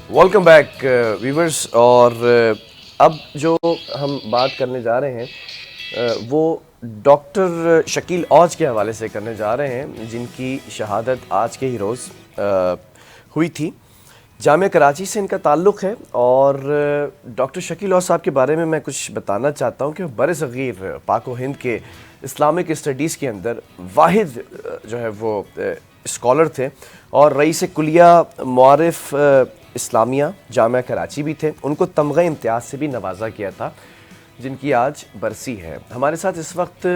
Welcome back viewers. और अब जो हम बात करने जा रहे हैं वो डॉक्टर शकील औज के हवाले से करने जा रहे हैं, जिनकी शहादत आज के ही रोज़ हुई थी। जामिया कराची से इनका ताल्लुक़ है और डॉक्टर शकील औज साहब के बारे में मैं कुछ बताना चाहता हूँ कि बरसग़ीर पाक व हिंद के इस्लामिक स्टडीज़ के अंदर वाहिद जो है वो स्कॉलर थे और रईस कुलिया मुआरिफ इस्लामिया जामिया कराची भी थे। उनको तमग़ा इम्तियाज़ से भी नवाजा किया था, जिनकी आज बरसी है। हमारे साथ इस वक्त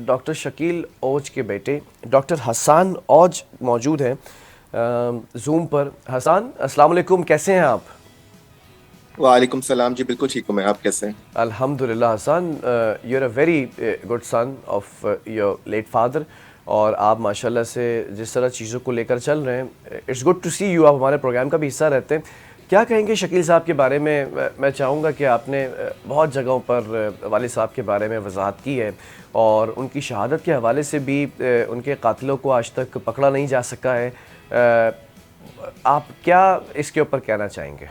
डॉक्टर शकील औज के बेटे डॉक्टर हसन औज मौजूद हैं जूम पर। हसन, अस्सलाम वालेकुम, कैसे हैं आप? वालेकुम सलाम जी, बिल्कुल ठीक हूँ मैं। आप कैसे हैं? अल्हम्दुलिल्लाह Hasan, you are a very good son of your late father और आप माशाल्लाह से जिस तरह चीज़ों को लेकर चल रहे हैं, it's good to see you. आप हमारे प्रोग्राम का भी हिस्सा रहते हैं। क्या कहेंगे शकील साहब के बारे में? मैं चाहूँगा कि आपने बहुत जगहों पर वालिद साहब के बारे में वजाहत की है और उनकी शहादत के हवाले से भी उनके कातिलों को आज तक पकड़ा नहीं जा सका है। आप क्या इसके ऊपर कहना चाहेंगे?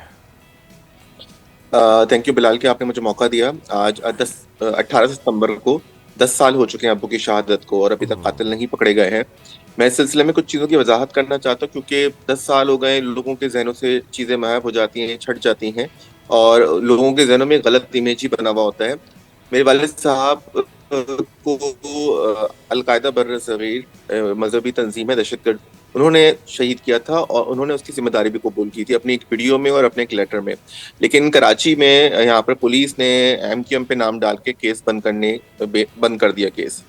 थैंक यू बिलाल कि आपने मुझे मौका दिया। आज 18 सितंबर को 10 साल हो चुके हैं अब्बू की शहादत को और अभी तक कातिल नहीं पकड़े गए हैं। मैं इस सिलसिले में कुछ चीज़ों की वजाहत करना चाहता हूँ क्योंकि 10 साल हो गए, लोगों के जहनों से चीज़ें मायब हो जाती हैं, छट जाती हैं और लोगों के जहनों में गलत इमेज ही बना हुआ होता है। मेरे वालिद साहब को अलकायदा बर्र-ए-सग़ीर मजहबी तंजीम है, दहशतगर्द, उन्होंने शहीद किया था और उन्होंने उसकी जिम्मेदारी भी कबूल की थी अपनी एक वीडियो में और अपने एक लेटर में। लेकिन कराची में यहाँ पर पुलिस ने एमक्यूएम पे नाम डाल के केस बंद कर दिया केस।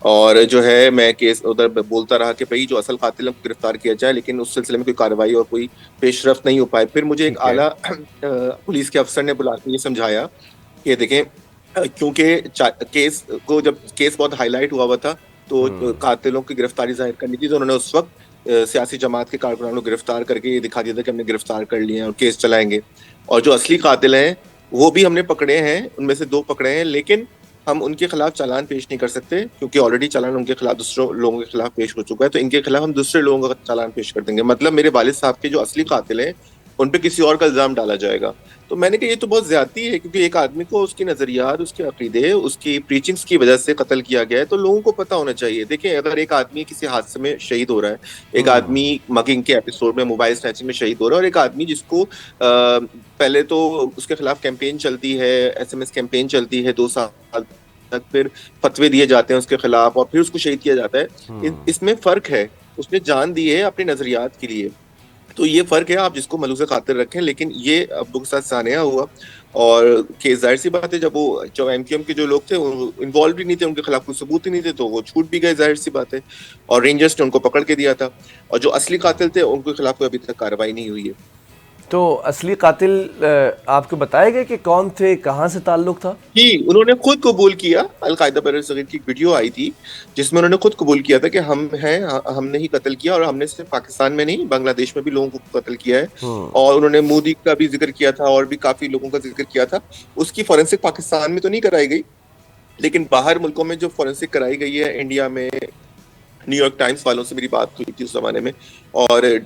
और जो है मैं केस उधर बोलता रहा कि भाई जो असल कातिल को गिरफ्तार किया जाए, लेकिन उस सिलसिले में कोई कार्रवाई और कोई पेशरफ्त नहीं हो पाई। फिर मुझे एक ठीक है। आला पुलिस के अफसर ने बुला के ये समझाया कि देखें, क्योंकि केस को जब केस बहुत हाईलाइट हुआ था तो कातिलों की गिरफ्तारी जाहिर करनी थी, तो उन्होंने उस वक्त सियासी जमात के कारकुनानों को गिरफ्तार करके ये दिखा दिया था कि हमने गिरफ्तार कर लिए हैं और केस चलाएंगे। और जो असली कातिल हैं वो भी हमने पकड़े हैं, उनमें से 2 पकड़े हैं, लेकिन हम उनके खिलाफ चालान पेश नहीं कर सकते क्योंकि ऑलरेडी चालान उनके खिलाफ दूसरे लोगों के खिलाफ पेश हो चुका है। तो इनके खिलाफ हम दूसरे लोगों का चालान पेश कर देंगे। मतलब मेरे वालिद साहब के जो असली कातिल हैं उन पे किसी और का इल्जाम डाला जाएगा। तो मैंने कहा ये तो बहुत ज्यादती है, क्योंकि एक आदमी को उसकी नजरियात, उसके अकीदे, उसकी प्रीचिंग्स की वजह से कत्ल किया गया है, तो लोगों को पता होना चाहिए। देखिए, अगर एक आदमी किसी हादसे में शहीद हो रहा है, एक आदमी मगिंग के एपिसोड में, मोबाइल स्नैचिंग में शहीद हो रहा है, और एक आदमी जिसको पहले तो उसके खिलाफ कैंपेन चलती है, एसएमएस कैंपेन चलती है 2 साल तक, फिर फतवे दिए जाते हैं उसके खिलाफ और फिर उसको शहीद किया जाता है। इसमें फर्क है। उसने जान दी है अपने नजरियात के लिए, तो ये फर्क है। आप जिसको मलूज़ खातिर रखें, लेकिन ये अब्बू के साथ सानिया हुआ और केस जाहिर सी बात है, जब एमक्यूएम के जो लोग थे वो इन्वॉल्व ही नहीं थे, उनके खिलाफ कोई सबूत ही नहीं थे, तो वो छूट भी गए, जाहिर सी बात है। और रेंजर्स ने उनको पकड़ के दिया था और जो असली कातिल थे उनके खिलाफ कोई अभी तक कार्रवाई नहीं हुई है। तो असली कातिल आपको बताया गया कि कौन थे, कहाँ से ताल्लुक था? जी, उन्होंने खुद कबूल किया। अलकायदा बर्र-ए-सग़ीर की एक वीडियो आई थी जिसमें उन्होंने खुद कबूल किया था कि हम हैं, हमने ही कत्ल किया और हमने सिर्फ पाकिस्तान में नहीं, बांग्लादेश में भी लोगों को कत्ल किया है। और उन्होंने मोदी का भी जिक्र किया था और भी काफी लोगों का जिक्र किया था। उसकी फॉरेंसिक पाकिस्तान में तो नहीं कराई गई, लेकिन बाहर मुल्कों में जो फॉरेंसिक कराई गई है, इंडिया में न्यूयॉर्क टाइम्स वालों से मेरी बात हुई थी उस जमाने में, और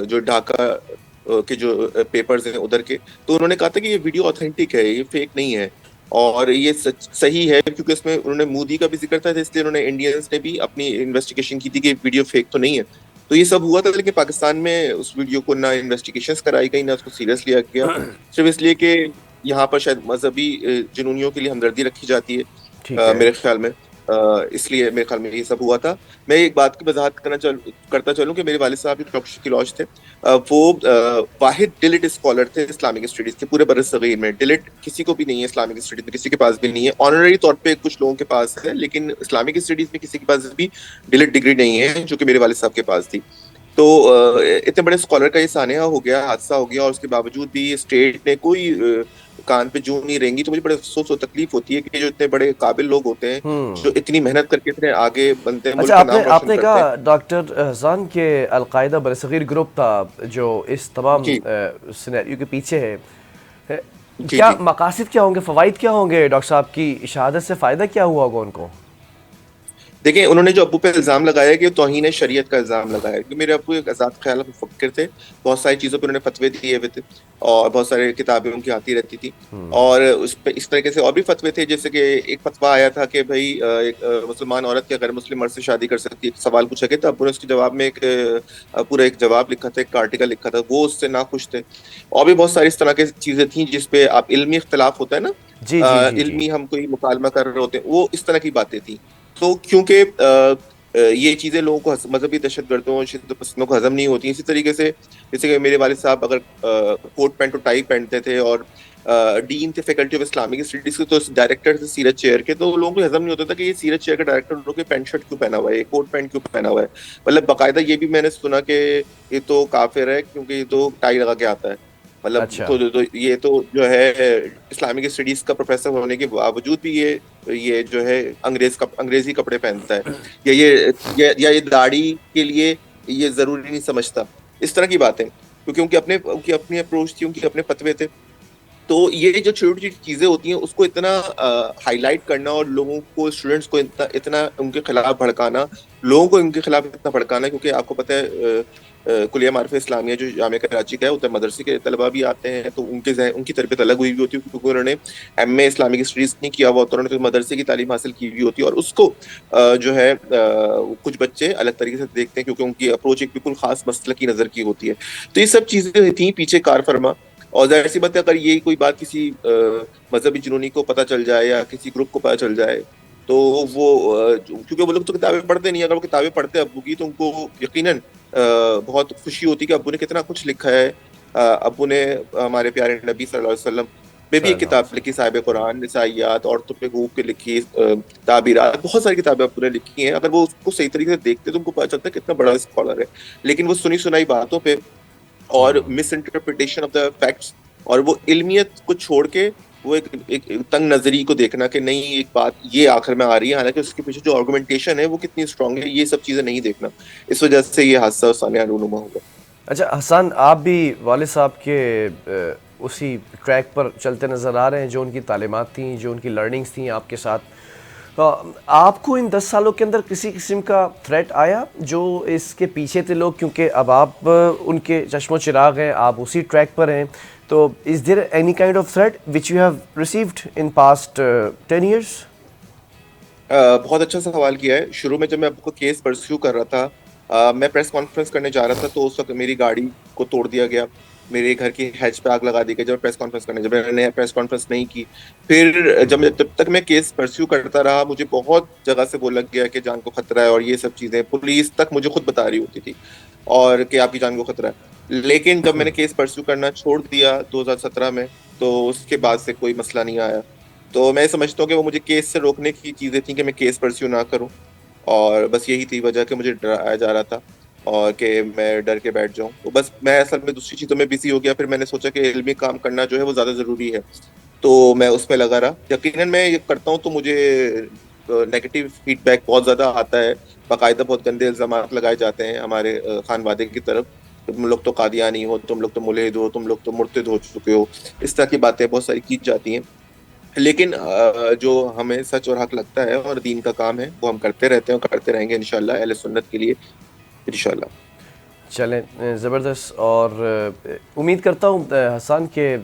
जो ढाका के जो पेपर्स हैं उधर के, तो उन्होंने कहा था कि ये वीडियो ऑथेंटिक है, ये फेक नहीं है और ये सही है, क्योंकि इसमें उन्होंने मोदी का भी जिक्र था, इसलिए उन्होंने इंडियंस ने भी अपनी इन्वेस्टिगेशन की थी कि वीडियो फेक तो नहीं है। तो ये सब हुआ था, लेकिन पाकिस्तान में उस वीडियो को ना इन्वेस्टिगेशंस कराई गई, ना उसको सीरियस लिया गया, सिर्फ इसलिए कि यहाँ पर शायद मजहबी जुनूनियों के लिए हमदर्दी रखी जाती है, मेरे ख्याल में। इसलिए मेरे ख्याल में ये सब हुआ था। मैं एक बात की वजाहत करता चलूं कि मेरे वालिद साहब डॉक्टर शकील औज थे, वो वाहिद डिलिट स्कॉलर थे इस्लामिक स्टडीज के पूरे बर्र-ए-सग़ीर में। डिलिट किसी को भी नहीं है इस्लामिक स्टडीज में, किसी के पास भी नहीं है। ऑनररी तौर पे कुछ लोगों के पास है, लेकिन इस्लामिक स्टडीज में किसी के पास भी डिलिट डिग्री नहीं है, जो कि मेरे वालिद साहब के पास थी। तो इतने बड़े स्कॉलर का ये सानिया हो गया, हादसा हो गया, और उसके बावजूद भी स्टेट ने कोई कान पे जू नहीं रहेंगी। तो मुझे बड़े अफसोस और तकलीफ होती है कि जो इतने बड़े काबिल लोग होते हैं, जो इतनी मेहनत करके इतने आगे बनते हैं, मुल्क अच्छा, का आपने नाम रोशन आपने करते कहा हैं। डॉक्टर हसन के अलकायदा बरसग़ीर ग्रुप था जो इस तमाम जी सिनेरियो के पीछे है। जी क्या जी। मकासद क्या होंगे, फ़वाइद क्या होंगे? डॉक्टर साहब की शहादत से फ़ायदा क्या हुआ होगा उनको? देखिए, उन्होंने जो अब्बू पे इल्जाम लगाया है कि तौहीन शरीयत का इल्जाम लगाया है, क्योंकि मेरे अब्बू एक आजाद ख्याल मुफक्किर थे। बहुत सारी चीजों पे उन्होंने फतवे दिए हुए थे और बहुत सारी किताबें उनकी आती रहती थी। और उस पे इस तरीके से और भी फतवे थे, जैसे कि एक फतवा आया था कि भाई एक मुसलमान औरत के अगर मुस्लिम मर्द से शादी कर सकती है, एक सवाल पूछा गया, तो अब्बू ने उसके जवाब में एक पूरा एक जवाब लिखा था, एक आर्टिकल लिखा था, वो उससे ना खुश थे। और भी बहुत सारी इस तरह की चीजें थी जिसपे आप इल्मी इख्तलाफ होता है ना, जी जी जी जी। इल्मी हम कोई मुकालमा कर रहे होते हैं, वो इस तरह की बातें थी। तो क्योंकि ये चीजें लोगों को मजहबी दहशतगर्दों और शिद्दत पसंदों को हजम नहीं होती, इसी तरीके से जैसे कि मेरे वालिद साहब अगर कोट पैंट और टाई पहनते थे और डीन थे फैकल्टी ऑफ इस्लामिक स्टडीज के, तो डायरेक्टर थे सीरत चेयर के, तो लोगों को हजम नहीं होता था कि ये सीरत चेयर का डायरेक्टर लोग के पैंट शर्ट क्यों पहना हुआ है, ये कोट पैंट क्यों पहना हुआ है। मतलब बाकायदा ये भी मैंने सुना कि ये तो काफिर है क्योंकि ये तो टाई लगा के आता है। मतलब अच्छा। तो ये तो जो है इस्लामिक स्टडीज का प्रोफेसर होने के बावजूद भी ये जो है अंग्रेजी कपड़े पहनता है, या ये दाढ़ी के लिए ये जरूरी नहीं समझता, इस तरह की बातें, क्योंकि उनकी अपनी अप्रोच थी, उनके अपने फतवे थे। तो ये जो छोटी छोटी चीजें होती हैं उसको इतना हाईलाइट करना और लोगों को, स्टूडेंट्स को इतना इतना उनके खिलाफ भड़काना, लोगों को इनके खिलाफ इतना भड़काना, क्योंकि आपको पता है कुलिया मारिफ इस्लामिया जो जामिया कराची का है, उधर मदरसे के तलबा भी आते हैं, तो उनकी तरबियत अलग हुई हुई होती है, क्योंकि उन्होंने एमए इस्लामिक स्टडीज नहीं किया हुआ होता, उन्होंने तो मदरसे की तालीम हासिल की हुई होती है, और उसको जो है कुछ बच्चे अलग तरीके से देखते हैं, क्योंकि उनकी अप्रोच एक बिल्कुल खास मसलक की नजर की होती है। तो ये सब चीजें थी पीछे कार फरमा। और जाहिर सी बात है, अगर ये कोई बात किसी मजहबी जुनूनी को पता चल जाए या किसी ग्रुप को पता चल जाए, तो वो क्योंकि वो लोग तो किताबें पढ़ते नहीं, अगर वो किताबें पढ़ते अब्बू की, तो उनको यकीनन बहुत खुशी होती कि अब्बू ने कितना कुछ लिखा है। अब्बू ने हमारे प्यारे नबी सल्लल्लाहु अलैहि वसल्लम पे भी एक सल्लल्लाहु अलैहि किताब लिखी, साहिब कुरान, निसाइयात, औरतों पे हुकूक पे लिखी ताबीरात, बहुत सारी किताबें अब्बू ने लिखी हैं। अगर वो उसको सही तरीके से देखते तो उनको पता चलता है कितना बड़ा स्कॉलर है। लेकिन वो सुनी सुनाई बातों पे और वसल्लम। Miss interpretation of the facts और वो इल्मियत को छोड़ के वो एक तंग नजरी को देखना कि नहीं एक बात ये आखिर में आ रही है, हालांकि उसके पीछे जो आर्गुमेंटेशन है वो कितनी स्ट्रांग है, ये सब चीजें नहीं देखना, इस वजह से ये हादसा सामने रूनुमा होगा। अच्छा हसन, आप भी वालिद साहब के उसी ट्रैक पर चलते नज़र आ रहे हैं, जो उनकी तालीमात थी, जो उनकी लर्निंग्स थी आपके साथ। आपको इन 10 सालों के अंदर किसी किस्म का थ्रेट आया जो इसके पीछे थे लोग, क्योंकि अब आप उनके चश्मो चिराग हैं, आप उसी ट्रैक पर हैं, तो is there any kind of threat which you have received in past 10 years? बहुत अच्छा सवाल किया है। शुरू में जब मैं आपको केस परस्यू कर रहा था, मैं प्रेस कॉन्फ्रेंस करने जा रहा था, तो उस वक्त मेरी गाड़ी को तोड़ दिया गया, मेरे घर की हैच पे आग लगा दी गई जब प्रेस कॉन्फ्रेंस करने, जब मैंने प्रेस कॉन्फ्रेंस नहीं की। फिर जब तक मैं केस परस्यू करता रहा, मुझे बहुत जगह से बोला गया कि जान को खतरा है और ये सब चीजें, पुलिस तक मुझे खुद बता रही होती थी और कि आपकी जान को खतरा है। लेकिन जब मैंने केस परस्यू करना छोड़ दिया 2017 में, तो उसके बाद से कोई मसला नहीं आया। तो मैं समझता हूँ कि वो मुझे केस से रोकने की चीजें थी कि मैं केस परस्यू ना करूं, और बस यही थी वजह कि मुझे डराया जा रहा था और कि मैं डर के बैठ जाऊं। तो बस मैं असल में दूसरी चीजों में बिजी हो गया। फिर मैंने सोचा कि इल्मी काम करना जो है वो ज्यादा जरूरी है, तो मैं उसमें लगा रहा। यकीनन मैं ये करता हूँ तो मुझे नेगेटिव फीडबैक बहुत ज्यादा आता है, बाकायदा बहुत गंदे इल्जाम लगाए जाते हैं हमारे खानवादे की तरफ, तुम लोग तो कादियानी हो, तुम लोग तो मुल्हिद हो, तुम लोग तो मुर्तद हो चुके हो, इस तरह की बातें बहुत सारी की जाती हैं। लेकिन जो हमें सच और हक लगता है और दीन का काम है वो हम करते रहते हैं और करते रहेंगे इंशाल्लाह, अहले सुन्नत के लिए इंशाल्लाह। चलें, ज़बरदस्त। और उम्मीद करता हूँ हसन के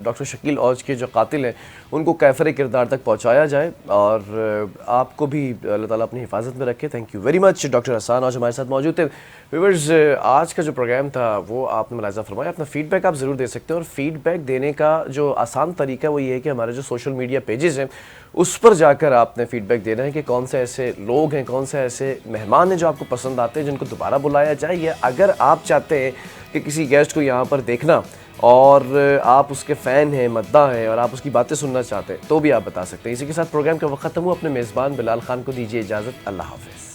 डॉक्टर शकील औज के जो कातिल हैं उनको कैफर किरदार तक पहुँचाया जाए, और आपको भी अल्लाह ताला अपनी हिफाजत में रखे। Thank you very much doctor Hasan, आज हमारे साथ मौजूद थे। व्यूअर्स, आज का जो प्रोग्राम था वो आपने मुलाहिज़ा फरमाया। अपना फ़ीडबैक आप ज़रूर दे सकते हैं, और फ़ीडबैक देने का जो आसान तरीका वो ये है कि हमारे जो सोशल मीडिया पेजेस हैं उस पर जाकर आपने फ़ीडबैक देना है कि कौन से ऐसे लोग हैं, कौन से ऐसे मेहमान हैं जो आपको पसंद आते हैं, जिनको दोबारा बुलाया जाए, या अगर आप चाहते हैं कि किसी गेस्ट को यहाँ पर देखना और आप उसके फ़ैन हैं, मद्दा हैं, और आप उसकी बातें सुनना चाहते हैं, तो भी आप बता सकते हैं। इसी के साथ प्रोग्राम का वक्त ख़त्म हुआ। अपने मेज़बान बिलाल खान को दीजिए इजाज़त। अल्लाह हाफ़िज़।